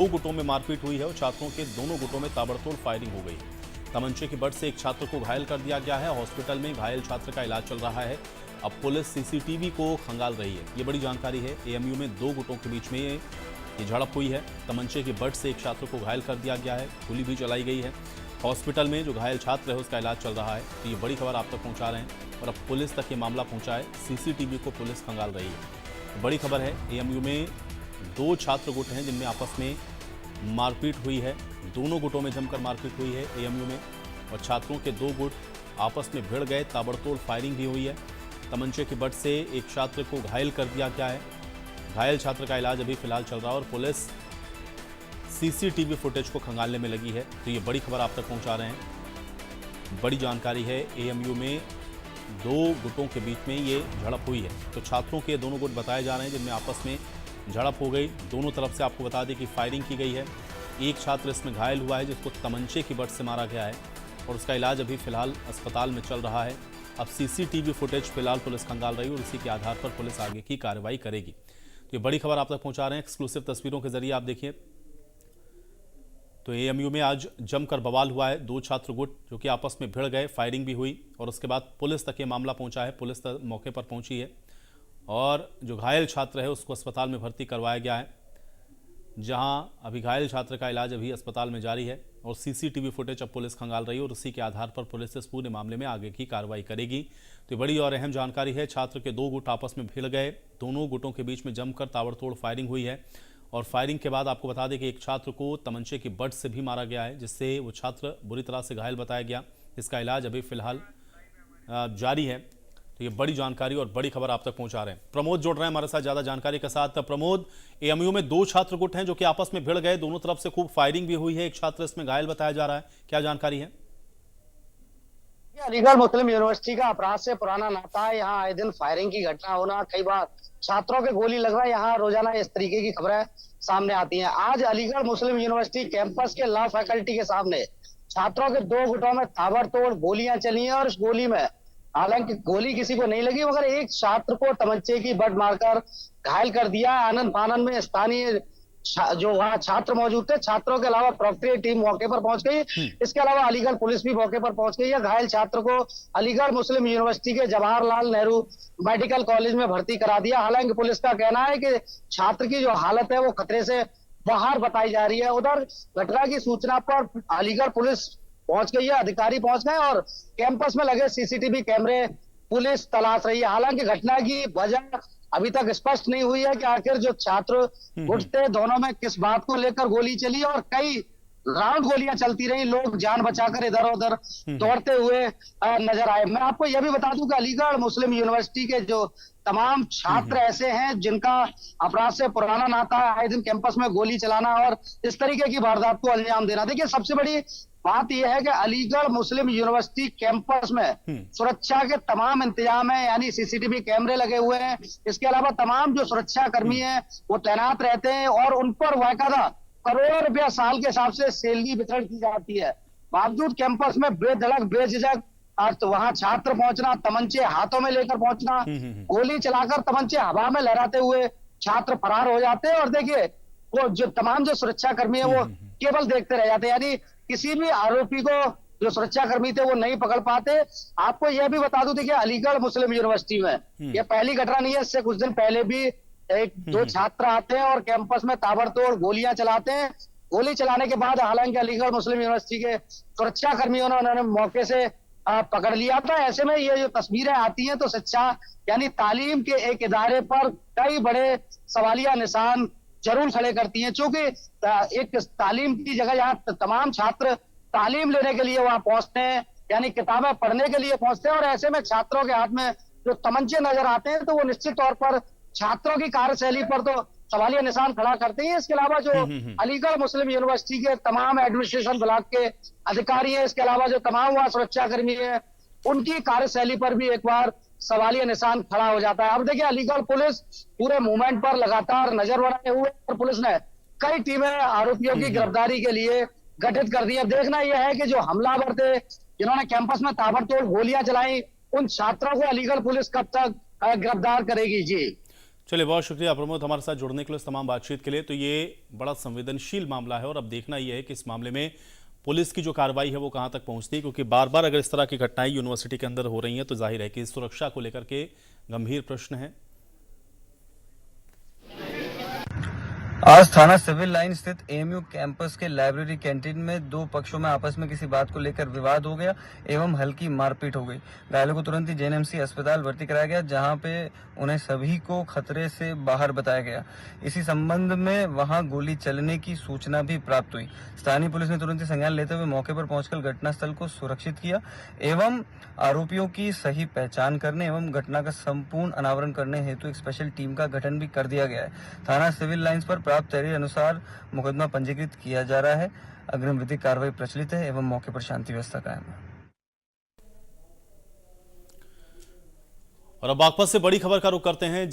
दो गुटों में मारपीट हुई है और छात्रों के दोनों गुटों में ताबड़तोड़ फायरिंग हो गई। तमंचे की बट से एक छात्र को घायल कर दिया गया है। हॉस्पिटल में घायल छात्र का इलाज चल रहा है। अब पुलिस सीसीटीवी को खंगाल रही है। ये बड़ी जानकारी है। एएमयू में दो गुटों के बीच में ये झड़प हुई है। तमंचे की बट से एक छात्र को घायल कर दिया गया है। गोली भी चलाई गई है। हॉस्पिटल में जो घायल छात्र है उसका इलाज चल रहा है। तो ये बड़ी खबर आप तक पहुंचा रहे हैं और अब पुलिस तक ये मामला पहुंचा है। सीसीटीवी को पुलिस खंगाल रही है। बड़ी खबर है। एएमयू में दो छात्र गुट हैं जिनमें आपस में मारपीट हुई है। दोनों गुटों में जमकर मारपीट हुई है एएमयू में और छात्रों के दो गुट आपस में भिड़ गए। ताबड़तोड़ फायरिंग भी हुई है। तमंचे की बट से एक छात्र को घायल कर दिया गया है। घायल छात्र का इलाज अभी फिलहाल चल रहा है और पुलिस सीसीटीवी फुटेज को खंगालने में लगी है। तो ये बड़ी खबर आप तक पहुंचा रहे हैं। बड़ी जानकारी है। एएमयू में दो गुटों के बीच में ये झड़प हुई है। तो छात्रों के दोनों गुट बताए जा रहे हैं जिनमें आपस में झड़प हो गई। दोनों तरफ से आपको बता दें कि फायरिंग की गई है। एक छात्र इसमें घायल हुआ है जिसको तमंचे की बट से मारा गया है और उसका इलाज अभी फिलहाल अस्पताल में चल रहा है। अब सीसीटीवी फुटेज फिलहाल पुलिस खंगाल रही है और इसी के आधार पर पुलिस आगे की कार्रवाई करेगी। तो ये बड़ी खबर आप तक पहुंचा रहे हैं एक्सक्लूसिव तस्वीरों के जरिए। आप देखिए तो एएमयू में आज जमकर बवाल हुआ है। दो छात्र गुट जो कि आपस में भिड़ गए, फायरिंग भी हुई और उसके बाद पुलिस तक ये मामला पहुंचा है। पुलिस तक मौके पर पहुंची है और जो घायल छात्र है उसको अस्पताल में भर्ती करवाया गया है, जहां अभी घायल छात्र का इलाज अभी अस्पताल में जारी है और सीसीटीवी फुटेज अब पुलिस खंगाल रही है और उसी के आधार पर पुलिस इस पूरे मामले में आगे की कार्रवाई करेगी। तो बड़ी और अहम जानकारी है। छात्र के दो गुट आपस में भिड़ गए। दोनों गुटों के बीच में जमकर ताबड़तोड़ फायरिंग हुई है और फायरिंग के बाद आपको बता दें कि एक छात्र को तमंचे की बट से भी मारा गया है, जिससे वो छात्र बुरी तरह से घायल बताया गया। इसका इलाज अभी फिलहाल जारी है। तो ये बड़ी जानकारी और बड़ी खबर आप तक पहुंचा रहे हैं। प्रमोद जुड़ रहे हैं हमारे साथ ज्यादा जानकारी के साथ। प्रमोद, एएमयू में दो छात्र गुट हैं जो कि आपस में भिड़ गए। दोनों तरफ से खूब फायरिंग भी हुई है। एक छात्र इसमें घायल बताया जा रहा है। क्या जानकारी है? अलीगढ़ मुस्लिम यूनिवर्सिटी का अपराध से पुराना नाता है। यहाँ आए दिन फायरिंग की घटना होना, कई बार छात्रों के गोली लगना, यहाँ रोजाना इस तरीके की खबरें सामने आती हैं। आज अलीगढ़ मुस्लिम यूनिवर्सिटी कैंपस के लॉ फैकल्टी के सामने छात्रों के दो गुटों में ताबड़तोड़ गोलियां चली हैं और इस गोली में हालांकि गोली किसी को नहीं लगी, मगर एक छात्र को तमंचे की बट मारकर घायल कर दिया। आनंद फानन में स्थानीय जो वहाँ छात्र मौजूद थे, छात्रों के अलावा प्रॉक्टरी टीम मौके पर पहुंच गई। इसके अलावा अलीगढ़ पुलिस भी मौके पर पहुंच गई है। घायल छात्र को अलीगढ़ मुस्लिम यूनिवर्सिटी के जवाहरलाल नेहरू मेडिकल कॉलेज में भर्ती करा दिया। हालांकि पुलिस का कहना है कि छात्र की जो हालत है वो खतरे से बाहर बताई जा रही है। उधर घटना की सूचना पर अलीगढ़ पुलिस पहुंच गई है, अधिकारी पहुंच गए और कैंपस में लगे सीसीटीवी कैमरे पुलिस तलाश रही है। हालांकि घटना की वजह अभी तक स्पष्ट नहीं हुई है कि आखिर जो छात्र गुट थे दोनों में किस बात को लेकर गोली चली और कई राउंड गोलियां चलती रही। लोग जान बचाकर इधर उधर दौड़ते हुए नजर आए। मैं आपको यह भी बता दूं कि अलीगढ़ मुस्लिम यूनिवर्सिटी के जो तमाम छात्र ऐसे हैं जिनका अपराध से पुराना नाता है, आए दिन कैंपस में गोली चलाना और इस तरीके की वारदात को अंजाम देना। देखिए, सबसे बड़ी बात यह है कि अलीगढ़ मुस्लिम यूनिवर्सिटी कैंपस में सुरक्षा के तमाम इंतजाम है, यानी सीसीटीवी कैमरे लगे हुए हैं। इसके अलावा तमाम जो सुरक्षा कर्मी हैं वो तैनात रहते हैं और उन पर बाकायदा करोड़ों रुपया साल के हिसाब से सैलरी वितरण की जाती है। बावजूद कैंपस में बेधड़क बेझिझक आज तो वहां छात्र पहुंचना, तमंचे हाथों में लेकर पहुंचना, गोली चलाकर तमंचे हवा में लहराते हुए छात्र फरार हो जाते हैं और देखिए वो जो तमाम जो सुरक्षा कर्मी है वो केवल देखते रह जाते हैं, यानी किसी भी आरोपी को जो सुरक्षा कर्मी थे वो नहीं पकड़ पाते। आपको यह भी बता दूं, देखिए अलीगढ़ मुस्लिम यूनिवर्सिटी में यह पहली घटना नहीं है। इससे कुछ दिन पहले भी एक दो छात्र आते हैं और कैंपस में ताबड़तोड़ गोलियां चलाते हैं। गोली चलाने के बाद हालांकि अलीगढ़ मुस्लिम यूनिवर्सिटी के सुरक्षा कर्मियों ने उन्होंने मौके से पकड़ लिया था। ऐसे में ये जो तस्वीरें आती हैं तो शिक्षा यानी तालीम के एक इदारे पर कई बड़े सवालिया निशान जरूर खड़े करती हैं, क्योंकि एक तालीम की जगह यहाँ तमाम छात्र तालीम लेने के लिए वहां पहुंचते हैं, यानी किताबें पढ़ने के लिए पहुंचते हैं और ऐसे में छात्रों के हाथ में जो तमंचे नजर आते हैं तो वो निश्चित तौर पर छात्रों की कार्यशैली पर तो सवालिया निशान खड़ा करते हैं। इसके अलावा जो अलीगढ़ मुस्लिम यूनिवर्सिटी के तमाम एडमिनिस्ट्रेशन ब्लॉक के अधिकारी हैं, इसके अलावा जो तमाम वहां सुरक्षा कर्मी हैं, उनकी कार्यशैली पर भी एक बार सवालिया निशान खड़ा हो जाता है। अब देखिए, अलीगढ़ पुलिस पूरे मूवमेंट पर लगातार नजर बनाए हुए और पुलिस ने कई टीमें आरोपियों की गिरफ्तारी के लिए गठित कर दी। अब देखना यह है कि जो हमलावर थे जिन्होंने कैंपस में ताबड़तोड़ गोलियां चलाई, उन छात्रों को अलीगढ़ पुलिस कब तक गिरफ्तार करेगी। जी चलिए, बहुत शुक्रिया प्रमोद हमारे साथ जुड़ने के लिए, इस तमाम बातचीत के लिए। तो ये बड़ा संवेदनशील मामला है और अब देखना यह है कि इस मामले में पुलिस की जो कार्रवाई है वो कहां तक पहुंचती है, क्योंकि बार बार अगर इस तरह की घटनाएं यूनिवर्सिटी के अंदर हो रही हैं तो जाहिर है कि सुरक्षा को लेकर के गंभीर प्रश्न है। आज थाना सिविल लाइन स्थित एएमयू कैंपस के लाइब्रेरी कैंटीन में दो पक्षों में आपस में किसी बात को लेकर विवाद हो गया एवं हल्की मारपीट हो गई। घायलों को तुरंत ही जेएनएमसी अस्पताल भर्ती कराया गया, जहां पे उन्हें सभी को खतरे से बाहर बताया गया। इसी संबंध में वहां गोली चलने की सूचना भी प्राप्त हुई। स्थानीय पुलिस ने तुरंत ही संज्ञान लेते हुए मौके पर पहुंचकर घटनास्थल को सुरक्षित किया एवं आरोपियों की सही पहचान करने एवं घटना का संपूर्ण अनावरण करने हेतु एक स्पेशल टीम का गठन भी कर दिया गया है। थाना सिविल लाइंस पर प्राप्त तहरीर अनुसार मुकदमा पंजीकृत किया जा रहा है। अग्रिम विधिक कार्रवाई प्रचलित है एवं मौके पर शांति व्यवस्था कायम है। और अब बागपत से बड़ी खबर का रुख करते हैं।